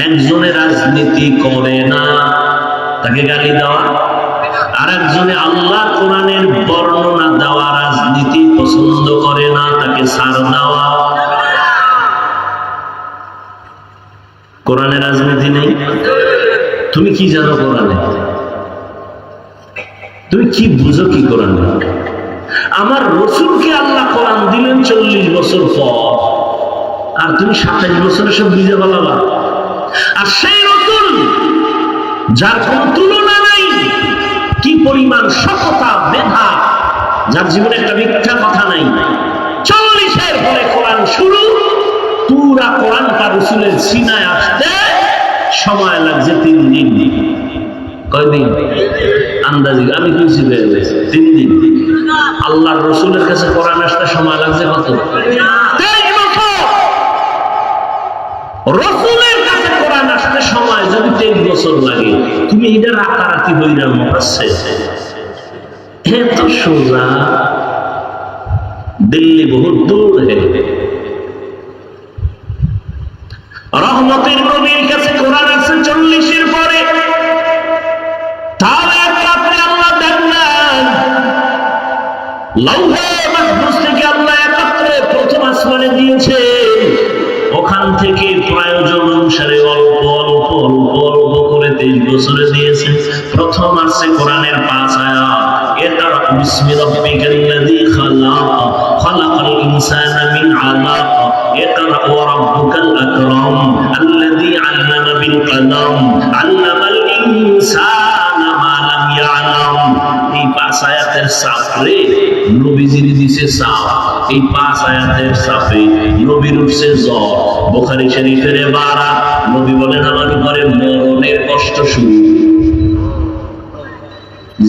একজনে রাজনীতি করে না, তাকে গালি দেওয়া, আর একজনে আল্লাহ কোরআনের বর্ণনা দেওয়া রাজনীতি পছন্দ করে না, তাকে ছাড় দেওয়া। কোরআনে রাজনীতি নেই? তুমি কি জানো কোরআনে? তুমি কি বুঝো কি কোরআনে? আমার রসুলকে আল্লাহ কোরআন দিলেন 40 বছর পর, আর তুমি 27 বছরে সব বুঝে বলাবা। আর সেই রসুল যার কোন তুলনা নাই, কি পরিমাণ সততা মেধা, যার জীবনে একটা মিথ্যা কথা নাই, 40-এর পরে কোরআন শুরু, পুরা কোরআনটা রসুলের সিনায় আসতে সময় লাগছে 3 দিন। কয়দিন? আন্দাজি আমি কিছু 3 দিন। আল্লাহর রসুলের কাছে কোরআন আসতে সময় লাগছে কত? 23 বছর। রসুলের কাছে কোরআন আসতে সময় যদি 23 বছর লাগে, তুমি এটা রাতারাতি বইরা মুখছে এত সোজা? দিল্লি বহুত দূর। রহমতের নবীর কাছে কোরআন আছে 40-এর পরে, তাও এক রাত্রে আল্লাহ দেন না। লৌহে মাহফুজ থেকে আল্লাহ একত্রে প্রথম আসমানে দিয়েছে, ওখান থেকে প্রয়োজন অনুসারে অল্প অল্প অল্প অল্প করে 23 বছরে দিয়েছে। প্রথম আসছে কোরআনের 5 আয়াত, ইকরা বিসমি রাব্বিকাল্লাযী খালাক, খালাকাল ইনসানা মিন আলাক, ইকরা ওয়া রাব্বুকাল আকরাম, আল্লাযী আল্লামা বিল কলম, আল্লামাল ইনসানা মা লাম ইয়ালাম। এই 5 আয়াতের সাফরে নবীজির দিছে সাফ, এই 5 আয়াতের সাফে নবীর উঠছে জ্বর। বুখারী শরীফের বারা নবী বলেন, আমার ঘরে মরণের কষ্ট শুরু।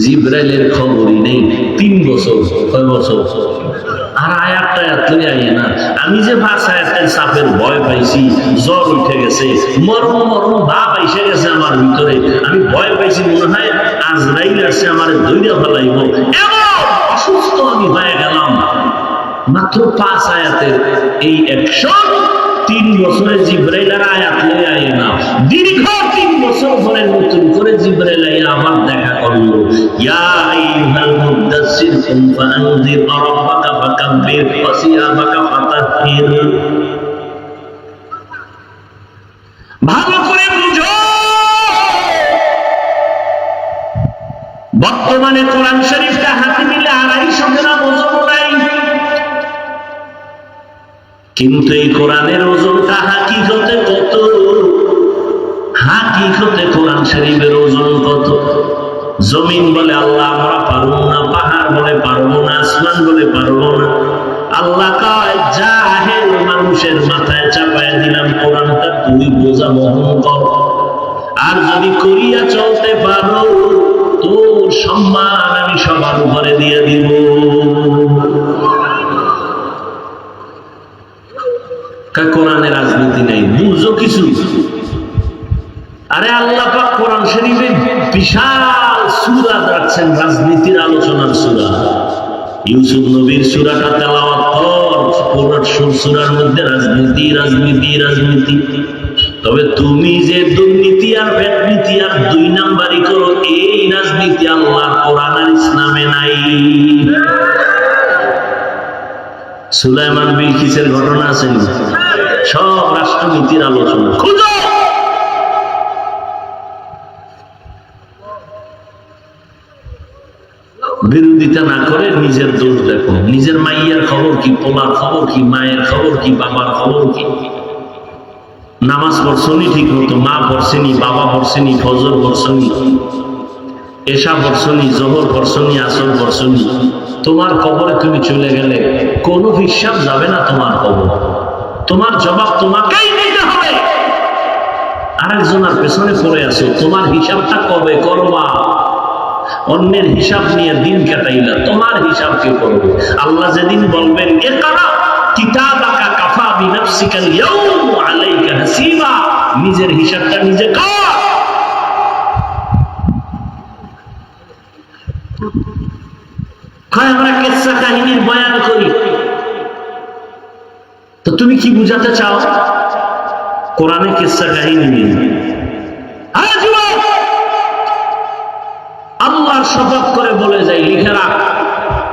জিবরাইলের খবরই নেই 3 বছর। কয় বছর? আর আয়াতটা এতই আইয়ে না। আমি যে 5 আয়াতের সাফের ভয় পাইছি, জ্বর উঠে গেছে, মরণ মরণ ভাব এসে গেছে আমার ভিতরে, আমি ভয় পাইছি, মনে হয় আজরাইল আসছে আমার ধৈর্য ফেলাইব, এমন অসুস্থ আমি হয়ে গেলাম। মাত্র 5 আয়াতের এই অ্যাকশন 3 বছরে জিবরাইল আর আয়াত লয়ে আইয়ে না, দীর্ঘ 3 বছর পরে নতুন করে জিবরাইল আইয়ে আবার দেখা করলো। ইয়া আইয়ুহাল মুদাসসির কুম ফাআনজির রাব্বাকা ফাকাব্বির ওয়া সিয়াবাকা ফাতাহহির। ভালো করে বুঝো, বর্তমানে কোরআন শরীফটা হাতে নিলে 250 গ্রাম ওজন নাই, কিন্তু এই কোরআনের ওজনটা হাকিকতে কত? হাকিকতে কোরআন শরীফের ওজন কত? জমিন বলে আল্লাহ আমরা পারবো না, পাহাড় বলে পারবো না, আসমান বলে পারবো না। আল্লাহ কয়, জাহেল মানুষের মাথায় চাপায় দিলাম কোরআনটা, তুই বোঝা বহন কর, আর যদি করিয়া চলতে পারো তোর সম্মান আমি সবার উপরে দিয়ে দিব। কোরআনে রাজনীতি নাই, বুঝো কিছু? আরে আল্লাহ পাক কোরআন শরীফে বিশাল সূরা রাখছেন, রাজনীতির আলোচনার সূরা। ইউসুফ নবীর সূরাটা তেলাওয়াত কর, পুরো সূরার মধ্যে রাজনীতি রাজনীতি রাজনীতি। তবে তুমি যে দুর্নীতি আর ভেটনীতি আর 2 নাম্বারি করো, এই রাজনীতি আল্লাহর কোরআন আর ইসলামে নাই। সুলাইমান বিলকিসের ঘটনা আছে, সব রাষ্ট্রনীতির আলোচনা। খুঁজো, বিরোধিতা না করে নিজের দোষ দেখো। নিজের মাইয়ের খবর কি, পোলার খবর কি, মায়ের খবর কি, বাবার খবর কি? নামাজ পড়ছনি ঠিক মতো, মা পড়ছেনি, বাবা পড়ছেনি, ফজর পড়ছনি, এশা পড়ছনি, জোহর পড়ছনি, আসর পড়ছনি। তোমার কবরে তুমি চলে গেলে কোনো হিসাব যাবে না তোমার কবর, তোমার জবাব তোমাকেই দিতে হবে। আরেকজনের পেছনে পড়ে আছো, তোমার হিসাবটা কবে করবা? অন্যের হিসাব নিয়ে দিন কাটাইলা, তোমার হিসাব কে করবে? আল্লাহ যেদিন বলবেন ইকরা কিতাবাকা কাফা বিনাফসিকাল ইয়াউম আলাইকা হাসিবা, নিজের হিসাবটা নিজে কর। আমরা কিসসা কাহিনীর বয়ান করি, তো তুমি কি বুঝাতে চাও? কোরআনে কিসসা কাহিনী নেই। আল্লাহর শপথ করে বলে যায়, লিখে রাখ,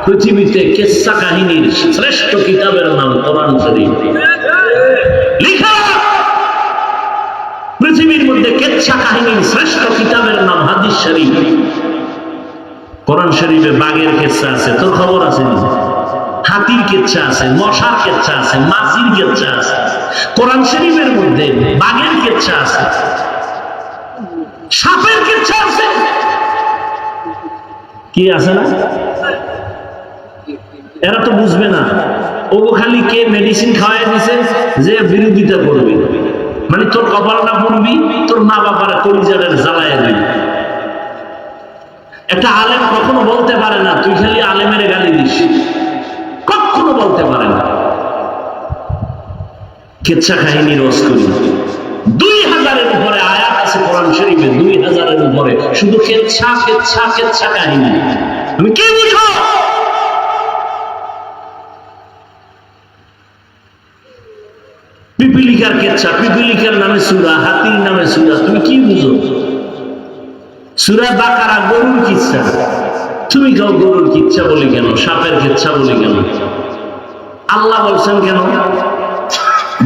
পৃথিবীতে কিসসা কাহিনীর শ্রেষ্ঠ কিতাবের নাম কোরআন শরীফ। লিখে রাখ, পৃথিবীর মধ্যে কিসসা কাহিনীর শ্রেষ্ঠ কিতাবের নাম হাদিস শরীফ। কোরআন শরীফে বাঘের কিসসা আছে, তোর খবর আছে না? হাতির কিচ্ছা আছে, মশার কিচ্ছা আছে, মাছির কিচ্ছা আছে। কোরআন শরীফের মধ্যে বাঘের কিচ্ছা আছে, সাপের কিচ্ছা আছে, কি আছে না? এরা তো বুঝবে না। ও খালি কে মেডিসিন খাওয়াই দিছে যে বিরোধিতা করবে, মানে তোর কপালটা পড়বি, তোর মা বাবার কলিজারের জ্বালায় দিবি। একটা আলেম কখনো বলতে পারে না তুই খালি আলেমের গালি দিস, কখনো বলতে পারে না। কিচ্ছা কাহিনী রস করি, 2000-এর উপরে আয়াত আছে কোরআন শরীফে, 2000-এর উপরে শুধু কিচ্ছা কিচ্ছা কিচ্ছা কাহিনী। তুমি কি বুঝো? পিপিলিকার কিচ্ছা, পিপিলিকার নামে সূরা, হাতির নামে সূরা, তুমি কি বুঝো? সূরা বাকারা গরুর কিচ্ছা, তুমি কাউ গরুর কিচ্ছা বলি কেন? সাপের কিচ্ছা বলি কেন? আল্লাহ বলছেন কেন?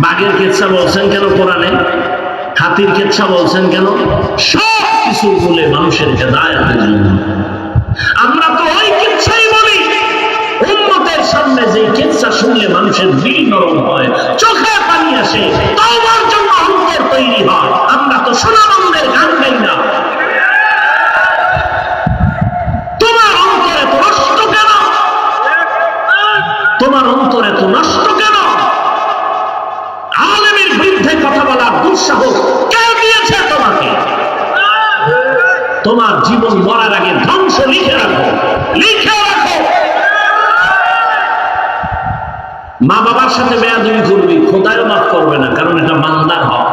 বাঘের কিচ্ছা বলছেন কেন কোরআনে? হাতির কিচ্ছা বলছেন কেন? সব কিছু বলে মানুষের হেদায়েতের জন্য। আমরা তো ওই কিচ্ছাই বলি, উম্মতের সামনে যে কিচ্ছা শুনলে মানুষের দিল নরম হয়, চোখে পানি আসে, তওবার জন্য অন্তর তৈরি হয়। আমরা তো সোনামন্দের গান গাই না। তোমার অন্তর এত নষ্ট কেন? তোমার অন্তর এত নষ্ট কেন? আলেমের বিরুদ্ধে কথা বলার দুঃসাহস কে দিয়েছে তোমাকে? তোমার জীবন মরার আগে ধ্বংস লিখে রাখো, লিখে রাখো। মা বাবার সাথে বেয়াদবি করবি, খোদাও মাফ করবে না, কারণ এটা বান্দার হক।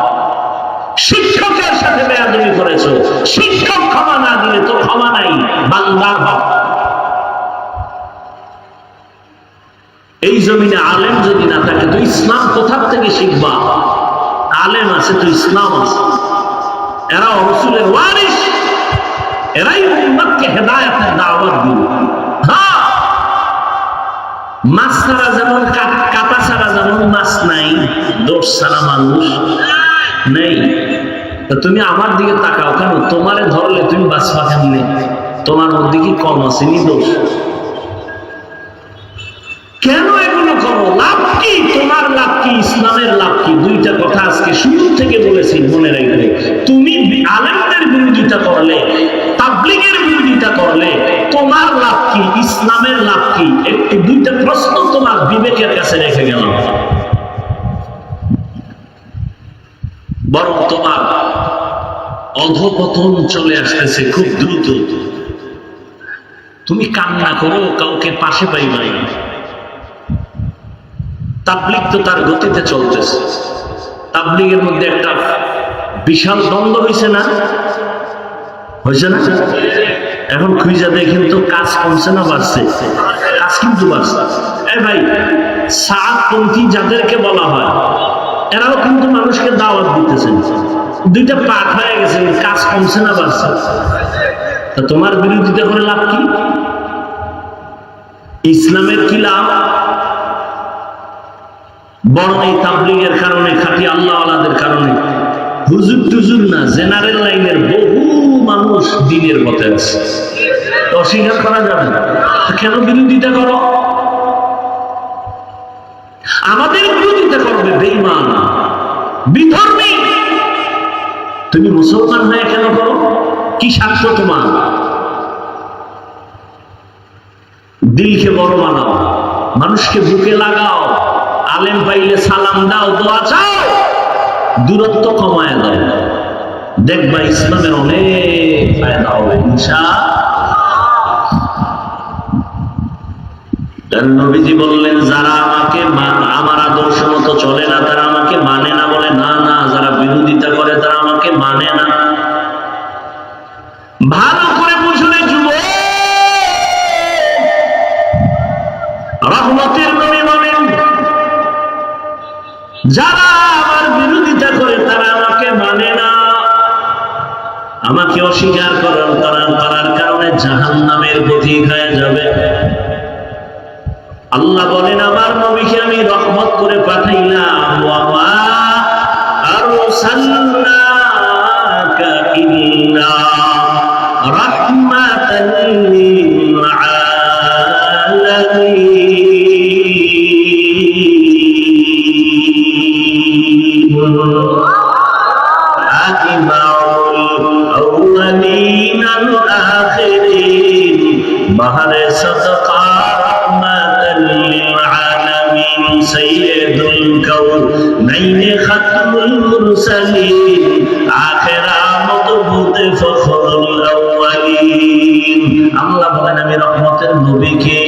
শিক্ষকের সাথে বেয়াদবি করেছো, শিক্ষক ক্ষমা না দিলে তো ক্ষমা নাই, বান্দার হক। এই জমিনে আলেম যদি না থাকে তো ইসলাম কোথা থেকে শিখবা? আলেম আছে তো ইসলাম আছে। এরা রাসূলের ওয়ারিস, এরাই উম্মতকে হেদায়েতের দাওয়াত দিবে। হ্যাঁ, মাছ ছাড়া যেমন কাটা ছাড়া যেমন মাছ নাই, দোষ ছাড়া মানুষ নেই। তুমি আমার দিকে তাকাও কেন? তোমারে ধরলে তুমি বাঁচবা কেমনে? তোমার মধ্যে কি কম আসেনি দোষ? কেন এগুলো করো? লাভ কি? তোমার লাভ কি? ইসলামের লাভ কি? দুইটা কথা আজকে শুরু থেকে বলেছি, মনে রাখবে। তুমি আলেমদের বিরোধিতা করলে, তাবলীগের বিরোধিতা করলে তোমার লাভ কি? ইসলামের লাভ কি? একটু দুইটা প্রশ্ন তোমার বিবেকের কাছে রেখে গেলাম। বরং তোমার অধঃপতন চলে আসতেছে খুব দ্রুত। তুমি কান্না করো, কাউকে পাশে পাইবা না। তাবলীগ তো তার গতিতে চলতেছে। তাবলীগের মধ্যে একটা বিশাল দ্বন্দ্ব হয়েছে না? হয়েছে না? এখন খুঁজা দেখেন তো, কাজ কমছে না বাড়ছে? কাজ কিন্তু বাড়ছে। এই ভাই, সাতপন্থী যাদেরকে বলা হয়, এরাও কিন্তু মানুষকে দাওয়াত দিতেছেন। দুইটা পাঠ হয়ে গেছে, কাজ কমছে না বাড়ছে? তা তোমার বিরোধিতা করে লাভ কি? ইসলামের কি লাভ? বরং এই তাবলীগের কারণে, খাঁটি আল্লাহওয়ালাদের কারণে, হুজুর টুজুর না, জেনারেল লাইনের বহু মানুষ দ্বীনের পথে আছে। অস্বীকার করা যাবে না। কেন বিরোধিতা করো? আমাদের বিরোধিতা করবে বেঈমান, বিধর্মী। তুমি মুসলমান হয়ে কেন করো? কি স্বার্থ তোমার? দিলকে বড় বানাও, মানুষকে বুকে লাগাও, আলেম পাইলে সালাম দাও, দোয়া চাও, দূরত্ব কমায় দাও, দেখবা ইসলামের অনেক ফায়দা হবে ইনশাআল্লাহ। নবীজি বললেন, যারা আমাকে আমার আদর্শ মতো চলে না তারা আমাকে মানে না। বলে না না, যারা বিরোধিতা করে তারা আমাকে মানে না। ভালো করে বুঝলে যুবক, রহমতের নবী বলেন, যারা আমার বিরোধিতা করে তারা আমাকে অস্বীকার করার কারণে জাহান্নামের পথিক হয়ে যাবে। আল্লাহ বলেন আমার নবীকে আমি রহমত করে পাঠাইলাম, ওয়া মা আরসালনাকা ইল্লা রাহমাতাল লিল আলামিন। الأولين الآخرين بحر صدقة رحمة للعالمين سيد الكونين ختم المرسلين آخر مضبوط فخر الأولين। আল্লাহ বলেন আমি রহমতের নবীকে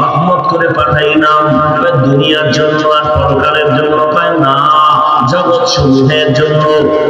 রহমত করে পাঠাইলাম দুনিয়ার জন্য আর পরকালের জন্য পায় না, জগৎ সমূহের জন্য।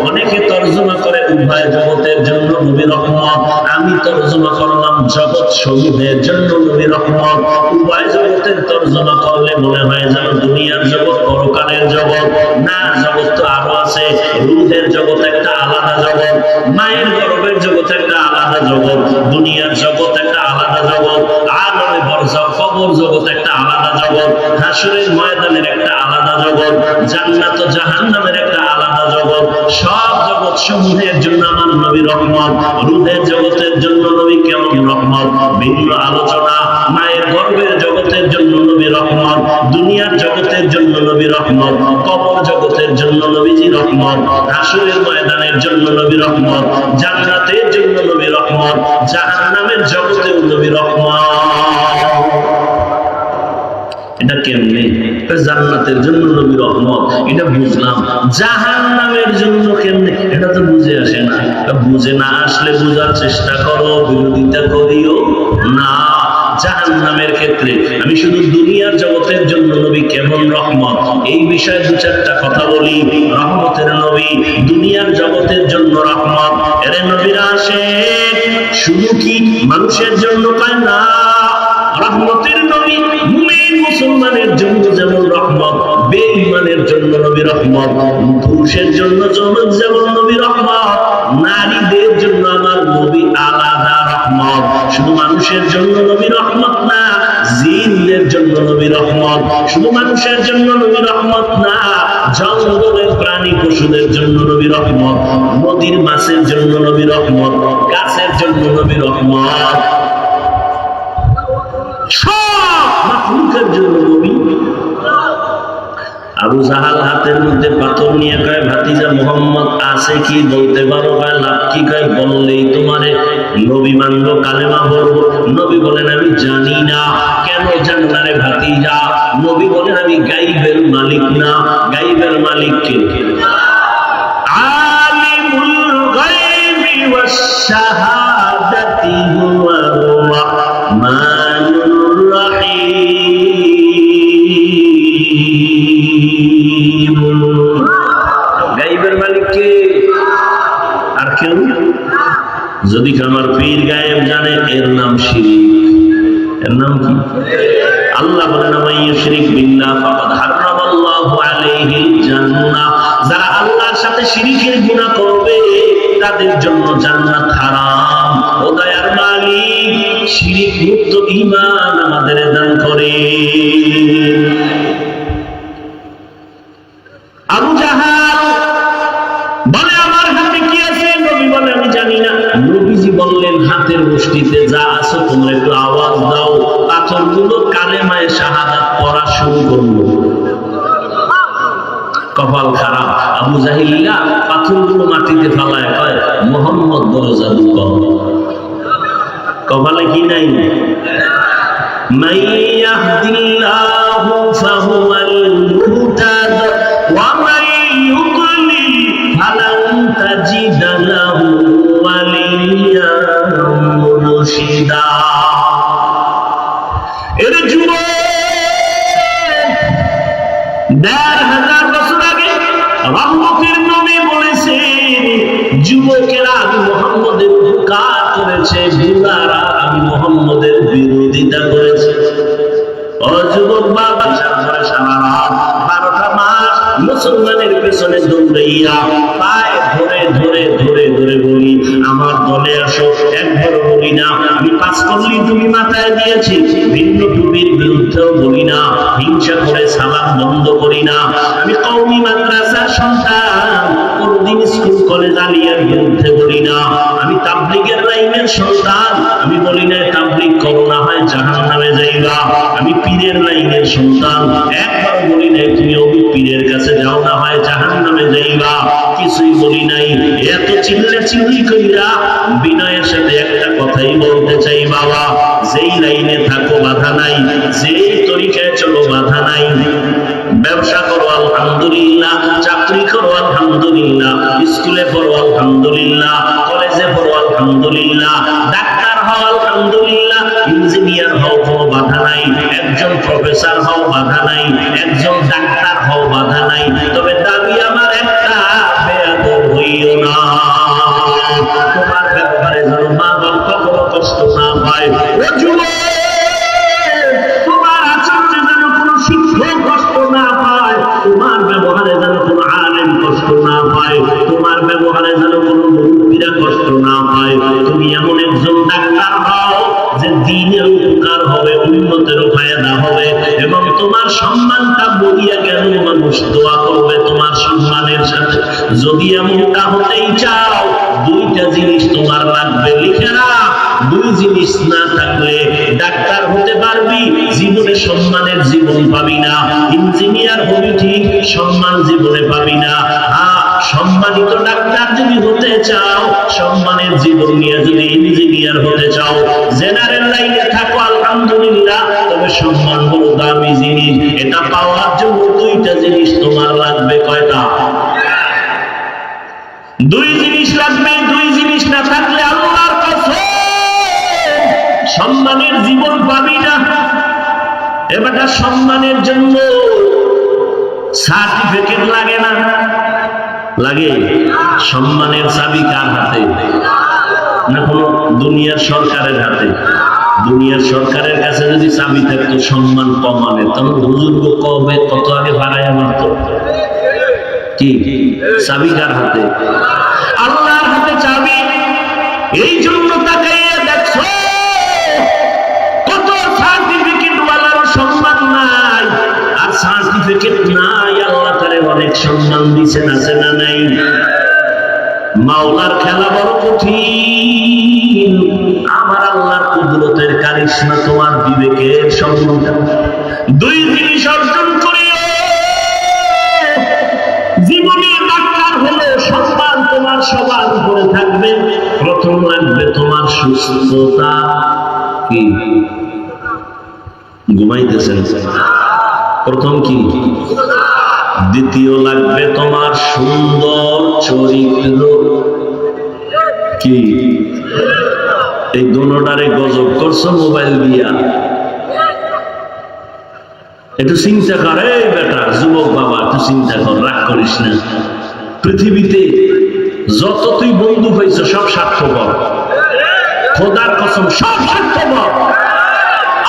অনেকে তর্জমা করে উভয় জগতের জন্য নবী রহমত, আমি তর্জমা করলাম জগৎ সমূহের জন্য নবী রহমত। উভয় জগতের তর্জমা করলে মনে হয় যেন দুনিয়ার জগৎ পরকালের জগৎ। না, জগৎ তো আরো আছে। রূহের জগৎ একটা আলাদা জগৎ, মায়ের গর্ভের জগৎ একটা আলাদা জগৎ, দুনিয়ার জগৎ একটা আলাদা জগৎ, আলমে বরজাখ কবর জগৎ একটা আলাদা জগৎ, হাসরের ময়দানের একটা আলাদা জগৎ, জান্নাত ও জাহান্নামের একটা আলাদা জগৎ। সব জগৎ সমূহের জন্য আমার নবী রহমত। রূহের জগতের জন্য নবী কেমন রহমত, ভিন্ন আলোচনা। মায়ের গর্ভের জগতের জন্য নবী রহমত, দুনিয়ার জগতের জন্য নবী রহমত, কবর জগতের জন্য নবীজি রহমত, হাসরের ময়দানের জন্য নবী রহমত, জান্নাতের জন্য নবী রহমত, জাহান্নামের জগতের নবী রহমত। এটা কেমনে? জান্নাতের জন্য নবী রহমত, এটা বুঝলাম। জাহান্নামের জন্য কেমনে? এটা তো বুঝে আসে না। বুঝে না আসলে বুঝার চেষ্টা করো, বিরোধিতা করিও না। জাহান্নামের ক্ষেত্রে আমি শুধু দুনিয়ার জগতের জন্য নবী কেমন রহমত এই বিষয়ে দু চারটা কথা বলি। রহমতের নবী দুনিয়ার জগতের জন্য রহমত। এরে নবীরা আসে শুধু কি মানুষের জন্য পায় না, রহমতের নবী মুমিন মুসলমানের জন্য যেমন রহমত, বেঈমানের জন্য নবী রহমত, পুরুষের জন্য যেমন নবী রহমত, নারীদের জন্য আমার নবী আলাদা রহমত। শুধু মানুষের জন্য নবী রহমত না, জিনদের জন্য নবী রহমত। শুধু মানুষের জন্য নবী রহমত না, জঙ্গলের প্রাণী পশুদের জন্য নবী রহমত, নদীর মাছের জন্য নবী রহমত, গাছের জন্য নবী রহমত, সব মাখলুকের জন্য নবী। আবু জাহাল হাতের মধ্যে পাথর নিয়ে কয় ভাতিজা মুহাম্মদ আছে কি বলতে পারো? কয় লাভ কি? কয় বললেই তোমারে নবী মানবো, কালেমা বলবো। নবী বলেন আমি জানি না। কেন জানো না রে ভাতিজা? নবী বলেন আমি গাইবের মালিক না। গাইবের মালিক কে? আলিমুল গায়বি ওয়াস শাহাদাতি হুয়া রাহমানুর রাহিম। গাইবের মালিক কে? আর কেউ? যদি আমার পীর গায়েব জানে এর নাম শিরিক। এর নাম কি? আল্লাহ বলেন আমান ইউশরিক বিল্লাহ ফাকাদ হারামাল্লাহু আলাইহিল জান্নাহ। যারা আল্লাহর সাথে শিরিকের গুনাহ করবে তাদের জন্য জান্নাত হারাম। ও দয়ার মালিক শিরিক মুক্ত ঈমান আমাদের দান করে। আবু জাহাল বলে আমার হাতে কি আছে? নবী বলে আমি জানি না। নবীজি বললেন হাতের মুষ্টিতে যা আছে তোমরা একটু আওয়াজ দাও। পাথরগুলো কালেমায়ে শাহাদাত পড়া শুরু করলো। কপাল খারাপ, আবু জাহিল্লা পাথরগুলো মাটিতে ফালায় কয় মুহাম্মদ বড় জাদুকর। কপালে কি নাই? মান ইয়াহদিল্লাহু ফাহুয়াল মুহতাদ ওয়া মান ইউদ্লিল ফালান তাজিদা লাহু ওয়ালিয়্যান মুরশিদা। এর যুবক ১,৫০০ বছর আগে রহমতের নবী বলেছেন যুবকেরা আমি মুহাম্মদের উপকার করেছে, বুড়ারা আমি মুহাম্মদের বিরোধিতা করেছে। ও যুবক বাবা, সারা রাত ১২টা মাস মুসলমানের পেছনে দৌড়াইয়া পায়ে ধরে ধরে ধরে ধরে বলি আমার দলে আসো, একবারও বলি না আমি 5 কল্লি টুপি মাথায় দিয়েছি, ভিন্ন টুপির বিরুদ্ধেও বলি না, হিংসা করে সালাম বন্ধ করি না। আমি কওমি মাদ্রাসার সন্তান, কোনদিন স্কুল কলেজ আলিয়ার বিরুদ্ধে বলি না। আমি তাবলীগের লাইনের সন্তান, আমি বলি না তাবলীগ করো না হয় জাহান্নামে যাইবা। আমি পীরের লাইনের সন্তান, একবার বলি নাই তুমি ওই পীরের কাছে যাও না হয় জাহান্নামে যাইবা। কিছুই বলি নাই। এত চিল্লাচিল্লি কইরা বিনয়ের সাথে একটা কথাই বলতে চাই বাবা, যেই লাইনে থাকো বাধা নাই, যেই তরিকায় চলো বাধা নাই। ব্যবসা করো আলহামদুলিল্লাহ, চাকরি করো আলহামদুলিল্লাহ, স্কুলে পড়ো আলহামদুলিল্লাহ, কলেজে পড়ো আলহামদুলিল্লাহ, ডাক্তার হও আলহামদুলিল্লাহ, ইঞ্জিনিয়ার হও, কোনো বাধা নাই। একজন প্রফেসর হও, বাধা নাই। একজন ডাক্তার হও, বাধা নাই। তবে দাবি আমার একটা, বেয়াদব হইও না। তোমার ব্যাপারে যেন মা বাপ কখনো কষ্ট না পায়। ও যুবক, তোমার আচরণে যেন কোনো শিক্ষক কষ্ট না পায়, তোমার ব্যবহারে যেন কোনো আলেম কষ্ট না পায়, তোমার ব্যবহারে যেন কোনো মুরব্বীরা কষ্ট না পায়। তুমি এমন একজন ডাক্তার হও যে দ্বীনের উপকার হবে, উম্মতেরও ফায়দা হবে, এবং তোমার সম্মানটা বলিয়া গেল মানুষ দোয়া করবে তোমার সম্মানের সাথে। যদি এমনটা হতেই চাও, দুইটা জিনিস তোমার লাগবে, লিখে রাখ। দুই জিনিস না থাকলে ডাক্তার হতে পারবি, জীবনে সম্মানের জীবন পাবি না। ইঞ্জিনিয়ার হবি ঠিক, সম্মান জীবনে পাবি না। সম্মানিত ডাক্তার যদি হতে চাও, সম্মানের জীবন নিয়ে যদি ইঞ্জিনিয়ার হতে চাও, জেনারেল লাইনে থাকো আলহামদুলিল্লাহ, তবে সম্মান বড় দামি জিনিস। এটা পাওয়ার জন্য দুইটা জিনিস তোমার লাগবে। কয়টা? দুই জিনিস লাগবে। দুই জিনিস না থাকলে আল্লাহর কসম সম্মানের জীবন পাবি না। এবার সম্মানের জন্য সার্টিফিকেট লাগে না? লাগে। সম্মানের চাবি কার হাতে? না কোন দুনিয়ার সরকারের হাতে? দুনিয়ার সরকারের কাছে যদি চাবি থাকতো সম্মান কমাবে, তখন বুজুর্গ কবে কত আগে ভাড়ায় মারত। কি চাবি কার হাতে? আল্লাহর হাতে চাবি। এই জন্য তাকাইয়া দেখছো কত সার্টিফিকেট ওয়ালার সম্মান নাই, আর সার্টিফিকেট নাই আল্লাহ তারে অনেক সম্মান দিয়েছেন, আছে না নাই? মাওলার খেলা বড় কঠিন। আমার আল্লাহর কুদরতের কারিশমা তোমার বিবেকের সম্মান। দুই জিনিস অর্জন করিও। জীবনে ডাক্তার হলে সম্মান তোমার সবার উপরে থাকবে। প্রথম লাগবে তোমার সুস্থতা। কি ঘুমাইতেছেন? প্রথম কি? দ্বিতীয় লাগবে তোমার সুন্দর চরিত্র। কি এই দুটারে গজব করছো মোবাইল দিয়া। একটু চিন্তা কর। এই বেটা যুবক বাবা, একটু চিন্তা কর, রাগ করিস না। পৃথিবীতে যত তুই বন্ধু পাইছ সব স্বার্থপর। খোদার কসম সব স্বার্থপর।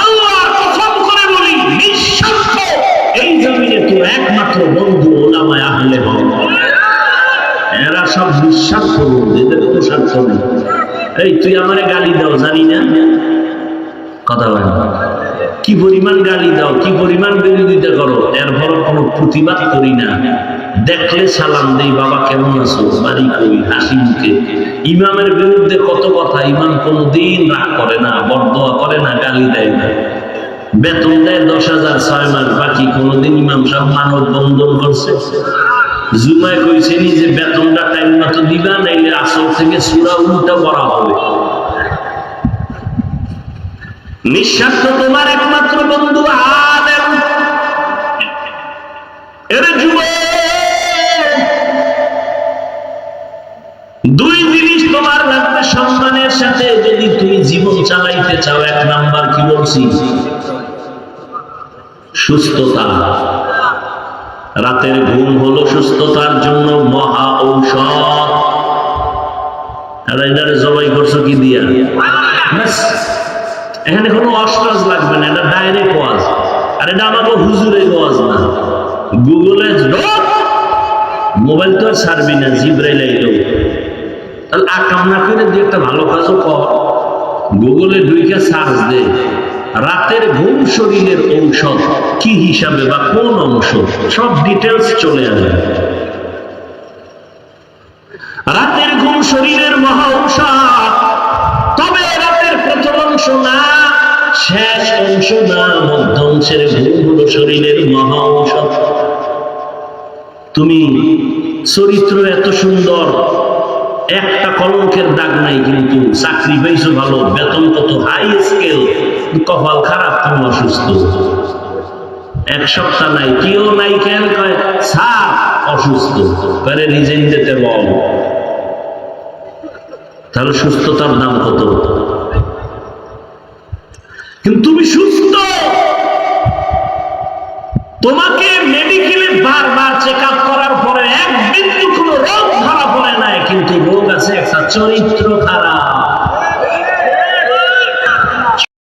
আল্লাহর কসম করে বলি, নিঃস্বার্থ এই জমিনে তোর একমাত্র বন্ধু ওলামায়ে আহলে হক। এরা সব নিঃস্বার্থ বন্ধু, এদের কোনো স্বার্থ নেই। এই তুই আমারে গালি দাও জানি না, কথা বলে কি পরিমাণ গালি দাও, কি পরিমাণ বিরোধিতা করো, এরপর কোনো প্রতিবাদ করি না। দেখলে সালাম দেই, বাবা কেমন আছো, বাড়ি কই, হাসি মুখে। ইমামের বিরুদ্ধে কত কথা, ইমাম কোনদিন রাগ করে না, বরদোয়া করে না, গালি দেয় না। বেতন দেয় 10,000 6 মাস বাকি, কোনদিন ইমাম সাহেব মানব বন্ধন করছে? জুমায় কইছে নি যে বেতনটা টাইম মতো দিবা, নাইলে আসল থেকে সূরা উল্টা পড়া হবে। নিঃস্বার্থ তোমার একমাত্র বন্ধু আলেম। এরে যুবক, দুই জিনিস তোমার লাগবে সম্মানের সাথে যদি তুমি জীবন চালাইতে চাও। এক নাম্বার কি বলছি? সুস্থতা। রাতের ঘুম হলো সুস্থতার জন্য মহা ঔষধ। আর এটারে জবাই করছো কি দিয়া? এখানে কোনো অস্ত্রাজ লাগবে না, এটা ডাইরেক্ট ওয়াজ। আর এটা আমাকে হুজুরের ওয়াজ না। গুগলে মোবাইল তো আর ছাড়বি না, জিব্রাইল আইলো তাহলে আকাম না করে দিয়ে একটা ভালো কাজও কর। গুগলে ঢুকে সার্চ দে রাতের ঘুম শরীরের ঔষধ কি হিসাবে বা কোন অংশ, সব ডিটেলস চলে আসবে। রাতের ঘুম শরীরের মহা ঔষধ, তবে রাতের প্রথম অংশ না, শেষ অংশ না, মধ্য অংশের ঘুম হলো শরীরের মহা ঔষধ। তুমি চরিত্র এত সুন্দর, একটা কলঙ্কের দাগ নাই, কিন্তু চাকরি পাইছো ভালো, বেতন কত হাই স্কেল, কপাল খারাপ, তুমি অসুস্থ। এক সপ্তাহ নাই, কেউ নাই, কেন কয় স্যার অসুস্থ, করে রিজেন দিতে বল। তাহলে সুস্থতার দাম কত? কিন্তু তুমি সুস্থ, তোমাকে মেডিকেলে বারবার চেক আপ করার পরে এক বিন্দু কোনো রোগ ধরা পড়ে নাই, কিন্তু রোগ আছে একটা, চরিত্র